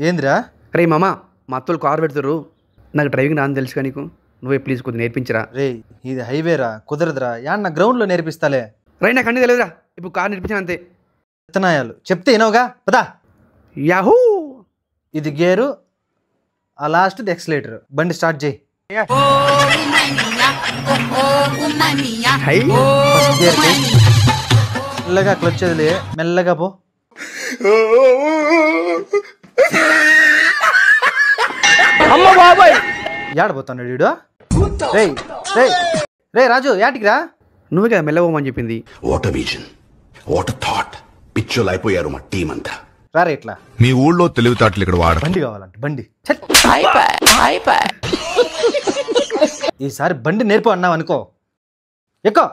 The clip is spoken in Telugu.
ఏందిరా? రే మామ మా అత్తలు కారు పెడతారు, నాకు డ్రైవింగ్ రాని తెలుసుగా నీకు, నువ్వే ప్లీజ్ కొద్దిగా నేర్పించరా. రే ఇది హైవేరా, కుదరదురా. యాన్న గ్రౌండ్లో నేర్పిస్తాలే. రైట్, నాకు అన్నీ తెలియదురా, ఇప్పుడు కారు నేర్పించాను అంతే. విత్తనాయాలు చెప్తే వినవుగా, పదా. యాహూ. ఇది గేరు, ఆ లాస్ట్ది ఎక్సలేటర్. బండి స్టార్ట్ చేయి. ఫస్ట్ గేర్ మెల్లగా క్లచ్ వదిలే, మెల్లగా పో. అమ్మ బాబాయ్, ఏడబోతున్నాడు వీడు. రే రే రే రాజు, యాటికి రా. నువ్వే కదా మెల్లబోమని చెప్పింది. What vision, what thought. పిచ్చోలు అయిపోయారు మా టీం అంతా. రారా ఇట్లా. మీ ఊళ్ళో తెలివితేటలు ఇక్కడ వాడ. బండి కావాలంటే బండి. ఈసారి బండి నేర్పు అన్నావు అనుకో, ఎక్కువ.